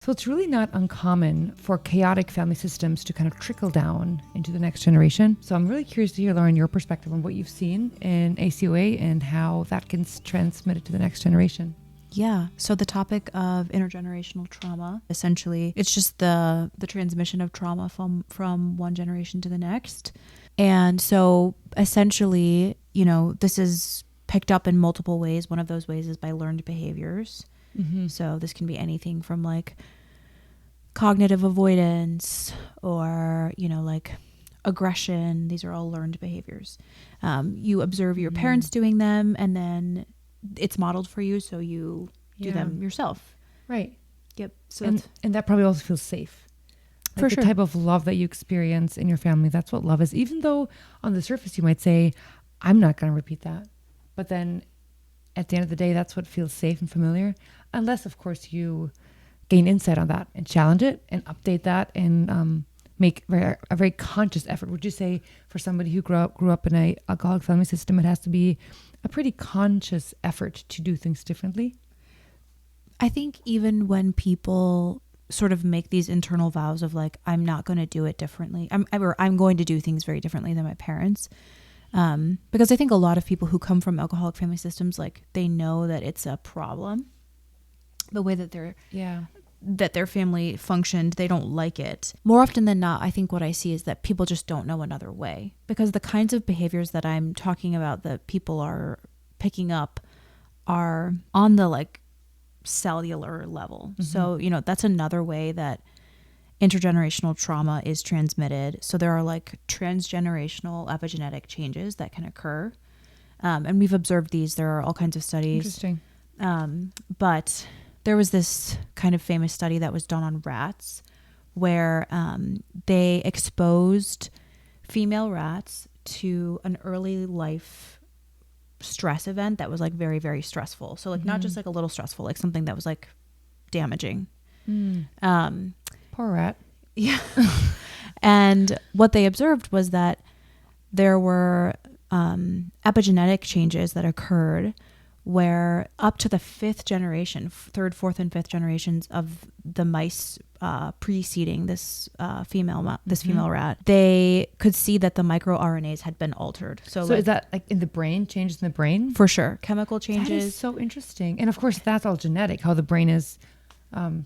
So it's really not uncommon for chaotic family systems to kind of trickle down into the next generation. So I'm really curious to hear, Lauren, your perspective on what you've seen in ACOA and how that gets transmitted to the next generation. Yeah. So the topic of intergenerational trauma, essentially, it's just the transmission of trauma from one generation to the next. And so essentially, this is picked up in multiple ways. One of those ways is by learned behaviors. Mm-hmm. So this can be anything from like cognitive avoidance or, like aggression. These are all learned behaviors. You observe your parents doing them and then it's modeled for you. So you do them yourself. Right. Yep. So and that probably also feels safe. Like for sure. The type of love that you experience in your family, that's what love is. Even though on the surface you might say, I'm not going to repeat that. But then at the end of the day, that's what feels safe and familiar. Unless, of course, you gain insight on that and challenge it and update that and make a very conscious effort. Would you say for somebody who grew up in a alcoholic family system, it has to be a pretty conscious effort to do things differently? I think even when people sort of make these internal vows of like, I'm not going to do it differently. I'm going to do things very differently than my parents. Because I think a lot of people who come from alcoholic family systems, like they know that it's a problem. The way that their family functioned, they don't like it. More often than not, I think what I see is that people just don't know another way, because the kinds of behaviors that I'm talking about that people are picking up are on the like cellular level. Mm-hmm. So, that's another way that intergenerational trauma is transmitted. So there are like transgenerational epigenetic changes that can occur. And we've observed these. There are all kinds of studies. Interesting. But there was this kind of famous study that was done on rats where they exposed female rats to an early life stress event that was like very, very stressful. So like not just like a little stressful, like something that was like damaging. Poor rat. Yeah. And what they observed was that there were epigenetic changes that occurred where up to the fifth generation, third, fourth, and fifth generations of the mice preceding this female rat, they could see that the microRNAs had been altered. So is that like in the brain, changes in the brain? For sure. Chemical changes. That is so interesting. And of course, that's all genetic, how the brain is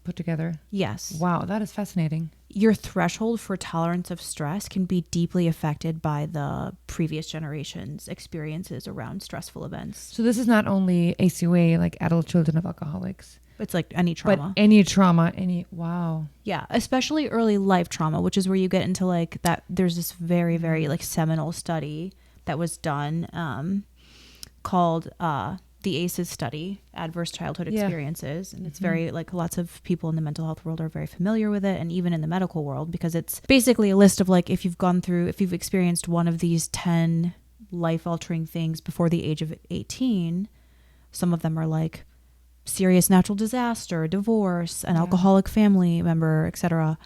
put together. Yes. Wow, that is fascinating. Your threshold for tolerance of stress can be deeply affected by the previous generation's experiences around stressful events. So this is not only ACOA, like adult children of alcoholics. It's like any trauma. But any trauma, wow. Yeah, especially early life trauma, which is where you get into like that. There's this very, very like seminal study that was done called the ACEs study, Adverse Childhood Experiences. And it's very like lots of people in the mental health world are very familiar with it. And even in the medical world, because it's basically a list of like, if you've experienced one of these 10 life altering things before the age of 18, some of them are like serious natural disaster, divorce, an alcoholic family member, etc.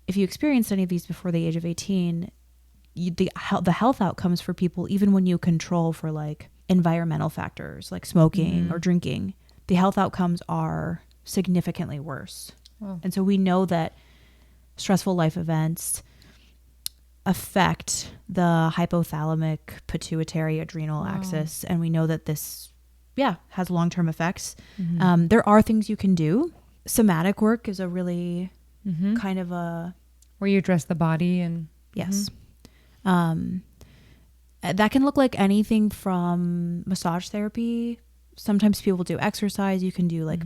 If you experienced any of these before the age of 18, the health outcomes for people, even when you control for like environmental factors like smoking or drinking, the health outcomes are significantly worse. Wow. And so we know that stressful life events affect the hypothalamic pituitary adrenal axis. And we know that this, has long-term effects. There are things you can do. Somatic work is a really kind of a... Where you address the body and... Yes. That can look like anything from massage therapy. Sometimes people do exercise. You can do like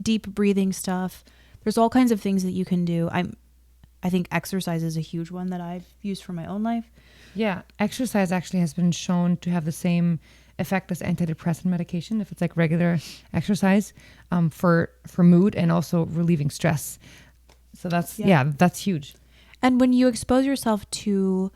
deep breathing stuff. There's all kinds of things that you can do. I think exercise is a huge one that I've used for my own life. Yeah. Exercise actually has been shown to have the same effect as antidepressant medication if it's like regular exercise for mood and also relieving stress. So that's huge. And when you expose yourself to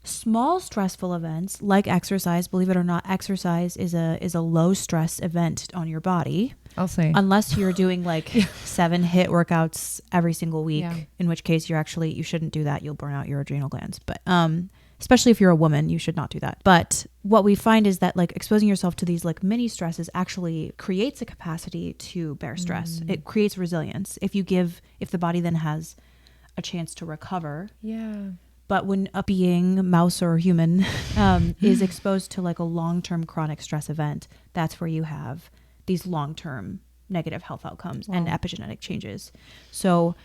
small stressful events like exercise, believe it or not, exercise is a low stress event on your body. I'll say. Unless you're doing like 7 HIIT workouts every single week, in which case you shouldn't do that. You'll burn out your adrenal glands. But especially if you're a woman, you should not do that. But what we find is that like exposing yourself to these like mini stresses actually creates a capacity to bear stress. It creates resilience. If the body then has a chance to recover. Yeah. But when a being, mouse or human, is exposed to like a long-term chronic stress event, that's where you have these long-term negative health outcomes and epigenetic changes. So,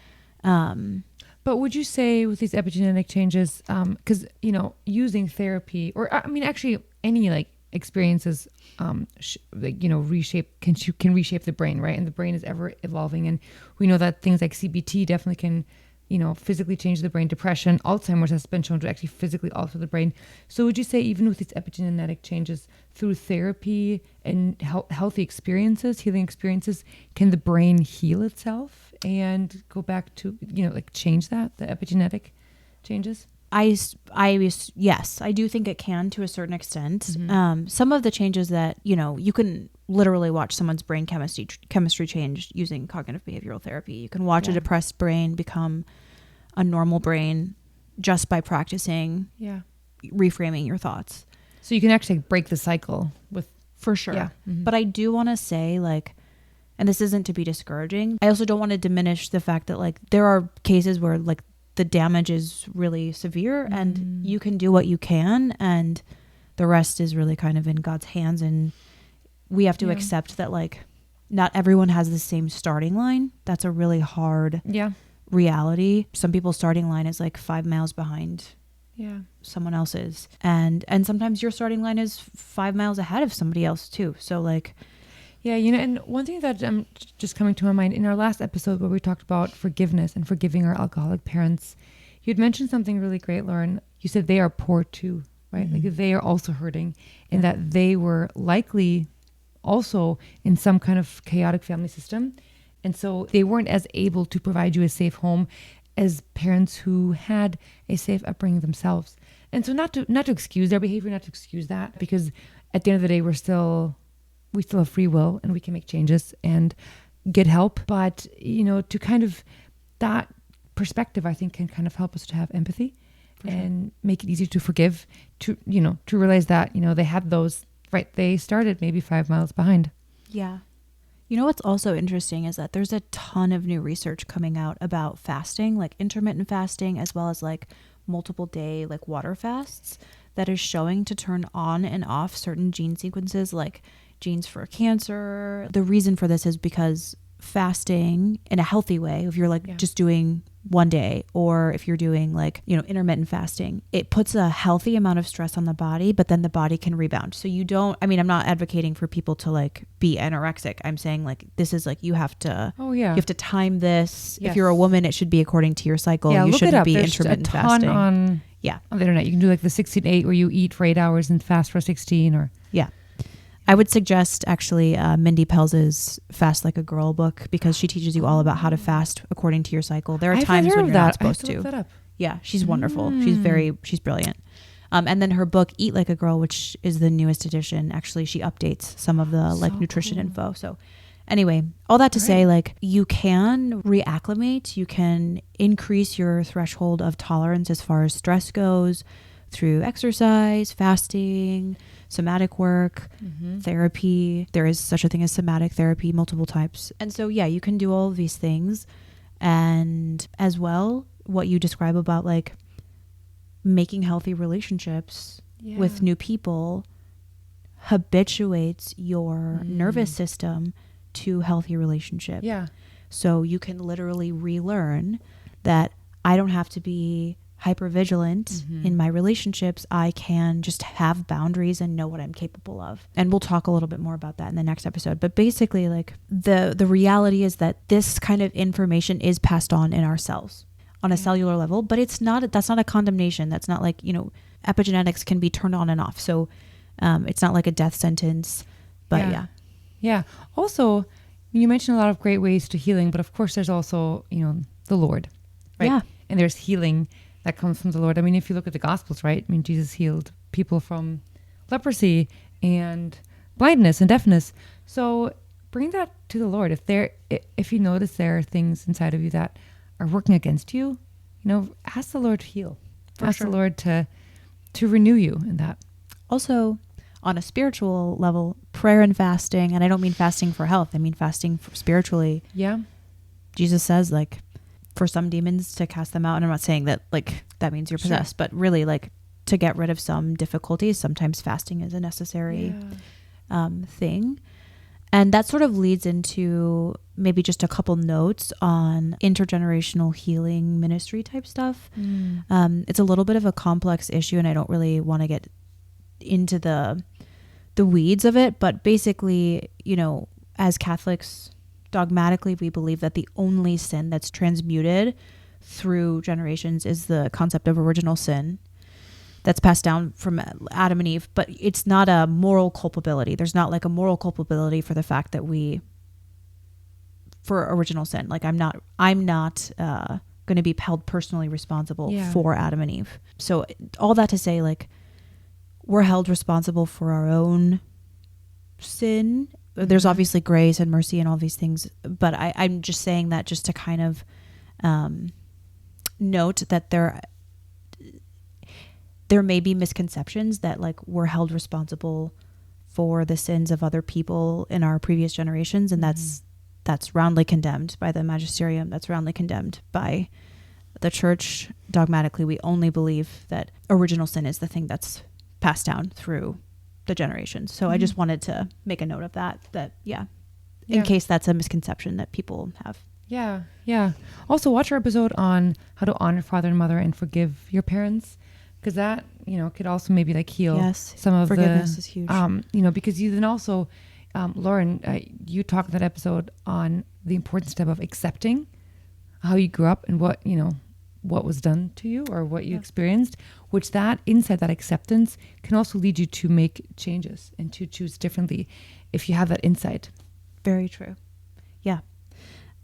but would you say with these epigenetic changes, because, you know, using therapy or I mean, actually any like experiences, like, you know, can reshape the brain, right? And the brain is ever evolving. And we know that things like CBT definitely can, you know, physically change the brain. Depression, Alzheimer's has been shown to actually physically alter the brain. So would you say even with these epigenetic changes through therapy and healthy experiences, healing experiences, can the brain heal itself and go back to, you know, like change the epigenetic changes? Yes, I do think it can to a certain extent. Some of the changes that, you know, you can literally watch someone's brain chemistry change using cognitive behavioral therapy. You can watch a depressed brain become a normal brain just by practicing reframing your thoughts. So you can actually break the cycle with... For sure. Yeah. But I do want to say, like, and this isn't to be discouraging, I also don't want to diminish the fact that like there are cases where like the damage is really severe and you can do what you can and the rest is really kind of in God's hands. And we have to accept that like not everyone has the same starting line. That's a really hard reality. Some people's starting line is like 5 miles behind someone else's. And sometimes your starting line is 5 miles ahead of somebody else too. So like, yeah, you know, and one thing that just coming to my mind in our last episode where we talked about forgiveness and forgiving our alcoholic parents, you'd mentioned something really great, Lauren. You said they are poor too, right? Like they are also hurting and that they were likely also in some kind of chaotic family system. And so they weren't as able to provide you a safe home as parents who had a safe upbringing themselves. And so not to excuse their behavior, not to excuse that, because at the end of the day, we still have free will and we can make changes and get help. But, you know, to kind of that perspective, I think can kind of help us to have empathy and make it easier to forgive, to realize that, you know, they had those, right. They started maybe 5 miles behind. Yeah. You know, what's also interesting is that there's a ton of new research coming out about fasting, like intermittent fasting, as well as like multiple day, like water fasts that is showing to turn on and off certain gene sequences, like genes for cancer. The reason for this is because fasting in a healthy way, if you're like just doing one day, or if you're doing like, you know, intermittent fasting, it puts a healthy amount of stress on the body, but then the body can rebound. So you don't, I mean, I'm not advocating for people to like be anorexic. I'm saying like, this is like, you have to time this. Yes. If you're a woman, it should be according to your cycle. Yeah, you shouldn't be There's intermittent a ton fasting. on the internet. You can do like the 16-8 where you eat for 8 hours and fast for 16 or. Yeah. I would suggest actually Mindy Pelz's Fast Like a Girl book, because she teaches you all about how to fast according to your cycle. There are times when you're not supposed to. Look that up. Yeah, she's wonderful. She's brilliant. And then her book Eat Like a Girl, which is the newest edition, actually she updates some of the like nutrition info. So anyway, all that to say, like, you can reacclimate, you can increase your threshold of tolerance as far as stress goes through exercise, fasting, somatic work, therapy. There is such a thing as somatic therapy, multiple types. And so, yeah, you can do all of these things. And as well, what you describe about like making healthy relationships with new people habituates your nervous system to healthy relationship. Yeah. So you can literally relearn that I don't have to be hypervigilant in my relationships. I can just have boundaries and know what I'm capable of. And we'll talk a little bit more about that in the next episode. But basically, like the reality is that this kind of information is passed on in our cells on a cellular level, but that's not a condemnation. That's not like, you know, epigenetics can be turned on and off. So it's not like a death sentence, but Yeah. Also, you mentioned a lot of great ways to healing, but of course there's also, you know, the Lord, right? Yeah. And there's healing that comes from the Lord. I mean, if you look at the Gospels, right? I mean, Jesus healed people from leprosy and blindness and deafness. So bring that to the Lord. If you notice there are things inside of you that are working against you, you know, ask the Lord to heal. Ask the Lord to to renew you in that. Also, on a spiritual level, prayer and fasting, and I don't mean fasting for health, I mean fasting for spiritually. Yeah. Jesus says, like, for some demons to cast them out, and I'm not saying that, like, that means you're possessed, but really, like, to get rid of some difficulties, sometimes fasting is a necessary thing. And that sort of leads into maybe just a couple notes on intergenerational healing ministry type stuff. It's a little bit of a complex issue, and I don't really want to get into the weeds of it, but basically, you know, as Catholics, dogmatically, we believe that the only sin that's transmuted through generations is the concept of original sin that's passed down from Adam and Eve, but it's not a moral culpability. There's not like a moral culpability for the fact that for original sin. Like I'm not going to be held personally responsible for Adam and Eve. So all that to say, like, we're held responsible for our own sin. There's obviously grace and mercy and all these things, but I'm just saying that just to kind of note that there may be misconceptions that, like, we're held responsible for the sins of other people in our previous generations, and that's roundly condemned by the magisterium. That's roundly condemned by the church. Dogmatically, we only believe that original sin is the thing that's passed down through the generations. So I just wanted to make a note of that in case that's a misconception that people have. Yeah. Also, watch our episode on how to honor father and mother and forgive your parents, because that, you know, could also maybe like heal some of forgiveness is huge. You know, because you then also, Lauren, you talked in that episode on the important step of accepting how you grew up and what, you know, what was done to you or what you experienced, which that inside that acceptance can also lead you to make changes and to choose differently if you have that insight. Very true. Yeah.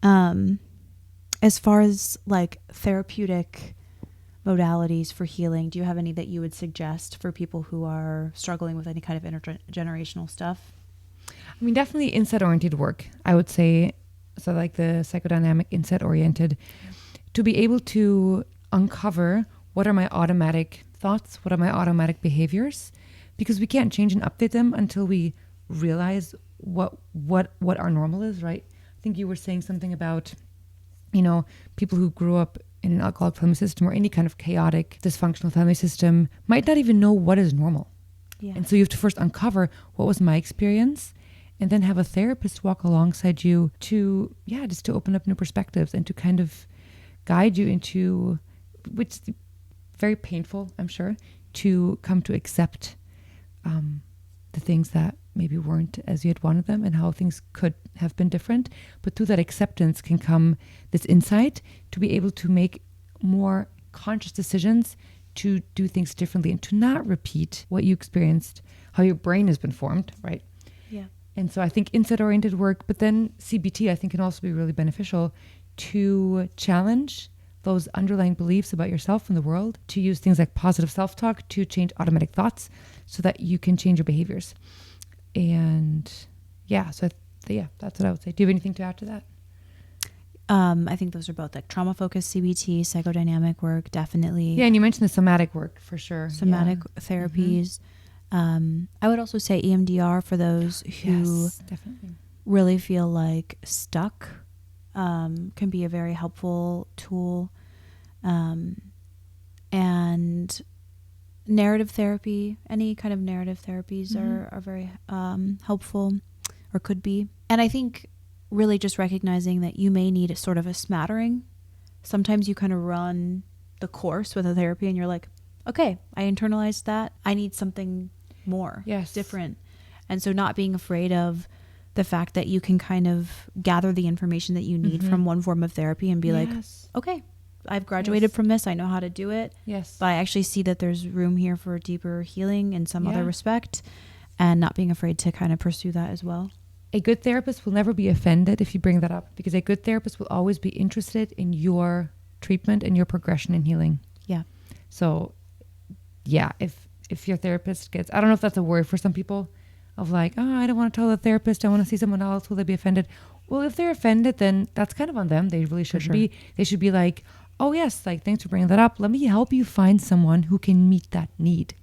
As far as like therapeutic modalities for healing, do you have any that you would suggest for people who are struggling with any kind of intergenerational stuff? I mean, definitely insight-oriented work, I would say. So like the psychodynamic insight-oriented, to be able to uncover what are my automatic thoughts, what are my automatic behaviors, because we can't change and update them until we realize what our normal is, right? I think you were saying something about, you know, people who grew up in an alcoholic family system or any kind of chaotic, dysfunctional family system might not even know what is normal. Yeah. And so you have to first uncover what was my experience, and then have a therapist walk alongside you to, just to open up new perspectives and to kind of guide you into, which is very painful, I'm sure, to come to accept the things that maybe weren't as you had wanted them and how things could have been different. But through that acceptance can come this insight to be able to make more conscious decisions to do things differently and to not repeat what you experienced, how your brain has been formed, right? Yeah. And so I think insight-oriented work, but then CBT I think can also be really beneficial to challenge those underlying beliefs about yourself and the world, to use things like positive self-talk to change automatic thoughts so that you can change your behaviors. And that's what I would say. Do you have anything to add to that? I think those are both like trauma-focused CBT, psychodynamic work, definitely. Yeah, and you mentioned the somatic work for sure. Somatic therapies. I would also say EMDR for those who definitely really feel like stuck. Can be a very helpful tool. And narrative therapy, any kind of narrative therapies are very helpful, or could be. And I think really just recognizing that you may need a sort of a smattering. Sometimes you kind of run the course with a therapy and you're like, okay, I internalized that. I need something more, different. And so not being afraid of the fact that you can kind of gather the information that you need from one form of therapy and be like, okay, I've graduated from this. I know how to do it. Yes. But I actually see that there's room here for deeper healing in some other respect, and not being afraid to kind of pursue that as well. A good therapist will never be offended if you bring that up, because a good therapist will always be interested in your treatment and your progression in healing. Yeah. So if your therapist gets, I don't know if that's a worry for some people, of like, oh, I don't want to tell the therapist, I want to see someone else, will they be offended? Well, if they're offended, then that's kind of on them. They really shouldn't be. They should be like, oh yes, like, thanks for bringing that up. Let me help you find someone who can meet that need.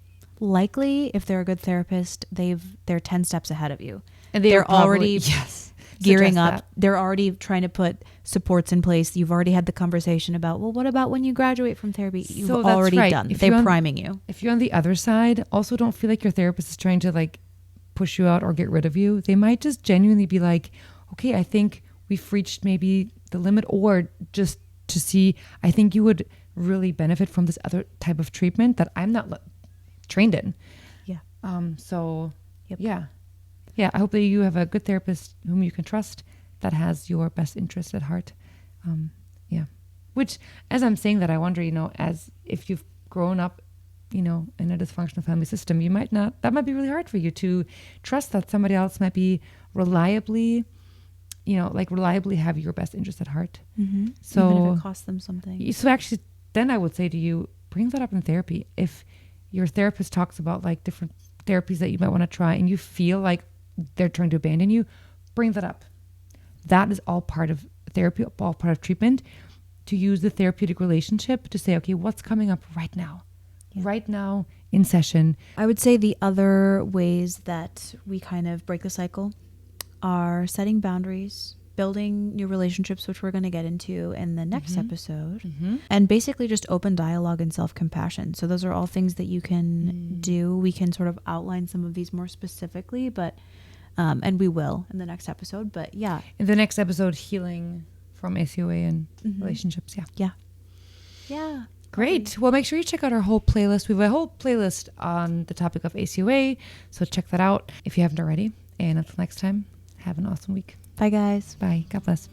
likely, if they're a good therapist, they're 10 steps ahead of you. And They're already yes, gearing suggest up. that. They're already trying to put supports in place. You've already had the conversation about, well, what about when you graduate from therapy? You've So that's already right. done. If They're you're on- priming you. If you're on the other side, also don't feel like your therapist is trying to like push you out or get rid of you. They might just genuinely be like, okay, I think we've reached maybe the limit, or just to see, I think you would really benefit from this other type of treatment that I'm not trained in. Yeah. So Yep. yeah, I hope that you have a good therapist whom you can trust that has your best interest at heart. Yeah. Which, as I'm saying that, I wonder, as if you've grown up, in a dysfunctional family system, that might be really hard for you to trust that somebody else might be reliably have your best interest at heart. Mm-hmm. So even if it costs them something. So actually, then I would say to you, bring that up in therapy. If your therapist talks about like different therapies that you might want to try and you feel like they're trying to abandon you, bring that up. That is all part of therapy, all part of treatment, to use the therapeutic relationship to say, okay, what's coming up right now? Yeah. Right now in session. I would say the other ways that we kind of break the cycle are setting boundaries, building new relationships, which we're going to get into in the next episode, and basically just open dialogue and self-compassion. So those are all things that you can do. We can sort of outline some of these more specifically, but and we will in the next episode. But yeah, In the next episode, healing from ACOA and relationships. yeah. Great. Well, make sure you check out our whole playlist. We have a whole playlist on the topic of ACOA, so check that out if you haven't already. And until next time, have an awesome week. Bye, guys. Bye. God bless.